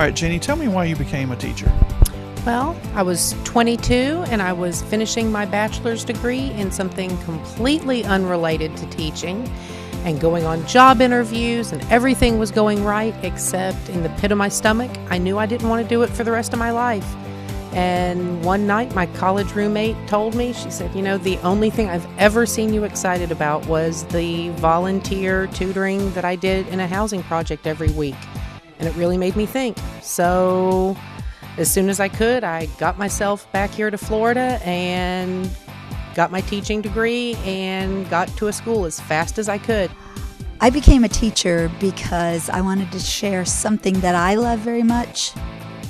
right, Jenny, tell me why you became a teacher. Well, I was 22 and I was finishing my bachelor's degree in something completely unrelated to teaching and going on job interviews, and everything was going right except in the pit of my stomach, I knew I didn't want to do it for the rest of my life. And one night my college roommate told me, she said, the only thing I've ever seen you excited about was the volunteer tutoring that I did in a housing project every week. And it really made me think. So as soon as I could, I got myself back here to Florida and got my teaching degree and got to a school as fast as I could. I became a teacher because I wanted to share something that I love very much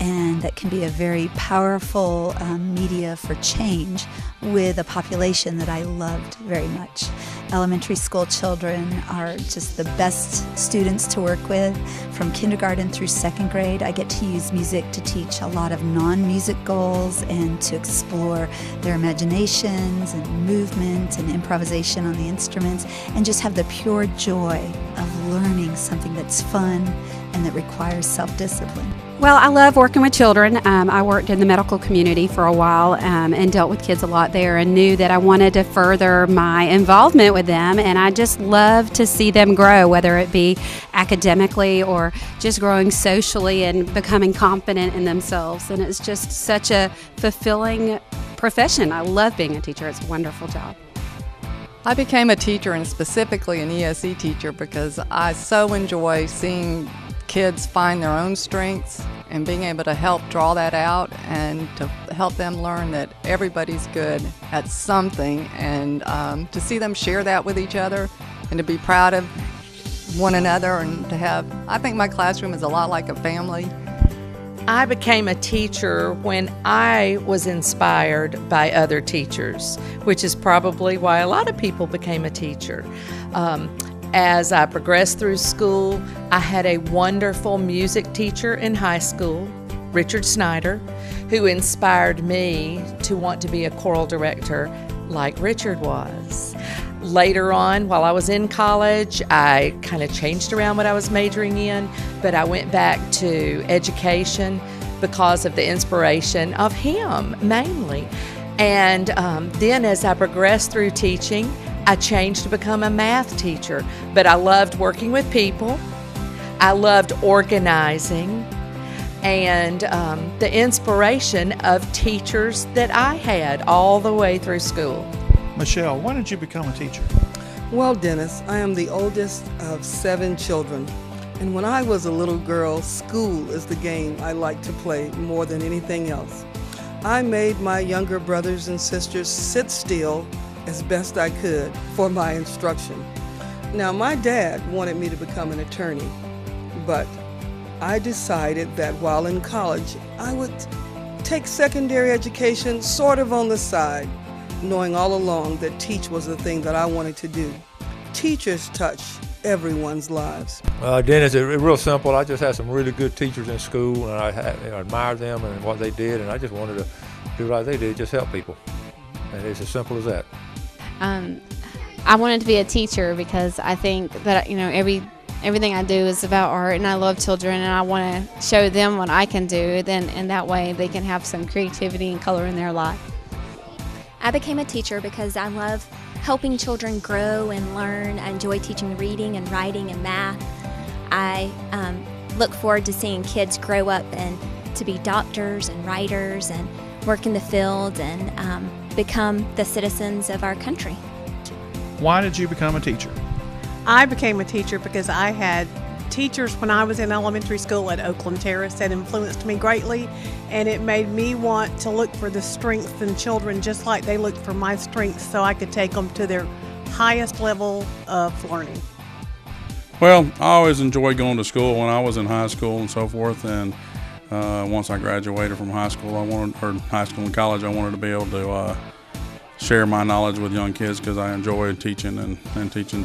and that can be a very powerful media for change with a population that I loved very much. Elementary school children are just the best students to work with. From kindergarten through second grade, I get to use music to teach a lot of non-music goals and to explore their imaginations and movement and improvisation on the instruments, and just have the pure joy of learning something that's fun and that requires self-discipline. Well, I love working with children. I worked in the medical community for a while and dealt with kids a lot there, and knew that I wanted to further my involvement with them, and I just love to see them grow, whether it be academically or just growing socially and becoming confident in themselves. And it's just such a fulfilling profession. I love being a teacher. It's a wonderful job. I became a teacher, and specifically an ESE teacher, because I so enjoy seeing kids find their own strengths and being able to help draw that out and to help them learn that everybody's good at something, and to see them share that with each other and to be proud of one another, and to have, I think my classroom is a lot like a family. I became a teacher when I was inspired by other teachers, which is probably why a lot of people became a teacher. As I progressed through school, I had a wonderful music teacher in high school, Richard Snyder, who inspired me to want to be a choral director like Richard was. Later on, while I was in college, I kind of changed around what I was majoring in, but I went back to education because of the inspiration of him, mainly. And then as I progressed through teaching, I changed to become a math teacher, but I loved working with people. I loved organizing and the inspiration of teachers that I had all the way through school. Michelle, why did you become a teacher? Well, Dennis, I am the oldest of 7 children. And when I was a little girl, school is the game I liked to play more than anything else. I made my younger brothers and sisters sit still as best I could for my instruction. Now, my dad wanted me to become an attorney, but I decided that while in college, I would take secondary education sort of on the side, knowing all along that teach was the thing that I wanted to do. Teachers touch everyone's lives. Dennis, it's real simple. I just had some really good teachers in school, and I admired them and what they did, and I just wanted to do like they did, just help people. And it's as simple as that. I wanted to be a teacher because I think that everything I do is about art, and I love children, and I want to show them what I can do. Then, and that way they can have some creativity and color in their life. I became a teacher because I love helping children grow and learn. I enjoy teaching reading and writing and math. I look forward to seeing kids grow up and to be doctors and writers and work in the field and become the citizens of our country. Why did you become a teacher? I became a teacher because I had teachers when I was in elementary school at Oakland Terrace that influenced me greatly, and it made me want to look for the strengths in children just like they looked for my strengths, so I could take them to their highest level of learning. Well, I always enjoyed going to school when I was in high school and so forth, and once I graduated from high school, high school and college, I wanted to be able to share my knowledge with young kids because I enjoyed teaching and teaching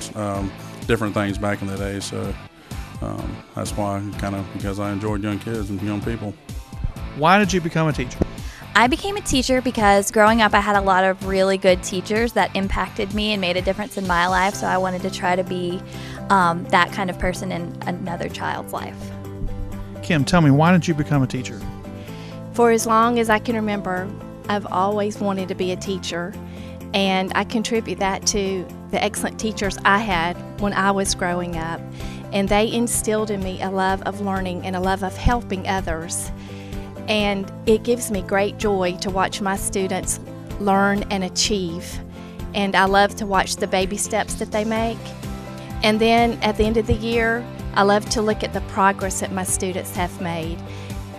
different things back in the day. So that's why, because I enjoyed young kids and young people. Why did you become a teacher? I became a teacher because growing up I had a lot of really good teachers that impacted me and made a difference in my life, so I wanted to try to be that kind of person in another child's life. Kim, tell me, why did you become a teacher? For as long as I can remember, I've always wanted to be a teacher, and I contribute that to the excellent teachers I had when I was growing up. And they instilled in me a love of learning and a love of helping others. And it gives me great joy to watch my students learn and achieve. And I love to watch the baby steps that they make. And then at the end of the year, I love to look at the progress that my students have made.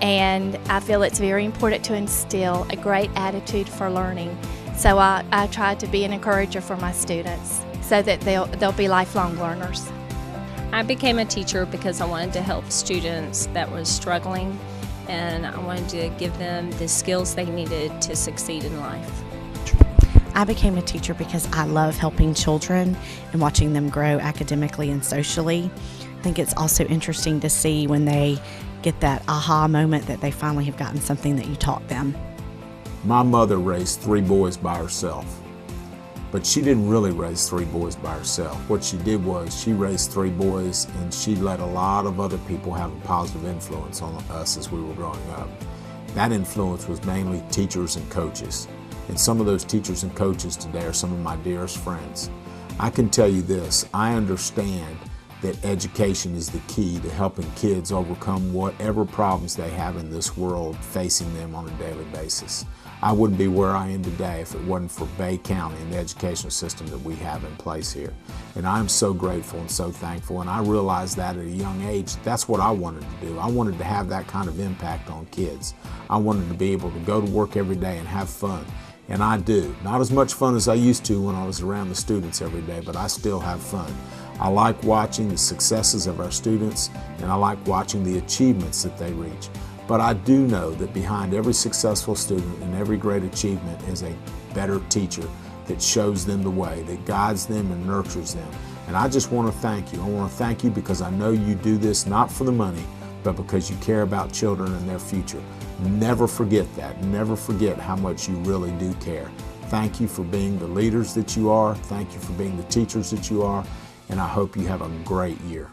And I feel it's very important to instill a great attitude for learning. So I try to be an encourager for my students so that they'll be lifelong learners. I became a teacher because I wanted to help students that were struggling, and I wanted to give them the skills they needed to succeed in life. I became a teacher because I love helping children and watching them grow academically and socially. I think it's also interesting to see when they get that aha moment that they finally have gotten something that you taught them. My mother raised 3 boys by herself, but she didn't really raise 3 boys by herself. What she did was she raised 3 boys, and she let a lot of other people have a positive influence on us as we were growing up. That influence was mainly teachers and coaches. And some of those teachers and coaches today are some of my dearest friends. I can tell you this, I understand that education is the key to helping kids overcome whatever problems they have in this world facing them on a daily basis. I wouldn't be where I am today if it wasn't for Bay County and the educational system that we have in place here. And I'm so grateful and so thankful, and I realized that at a young age, that's what I wanted to do. I wanted to have that kind of impact on kids. I wanted to be able to go to work every day and have fun. And I do. Not as much fun as I used to when I was around the students every day, but I still have fun. I like watching the successes of our students, and I like watching the achievements that they reach. But I do know that behind every successful student and every great achievement is a better teacher that shows them the way, that guides them and nurtures them. And I just want to thank you. I want to thank you because I know you do this not for the money, but because you care about children and their future. Never forget that. Never forget how much you really do care. Thank you for being the leaders that you are. Thank you for being the teachers that you are. And I hope you have a great year.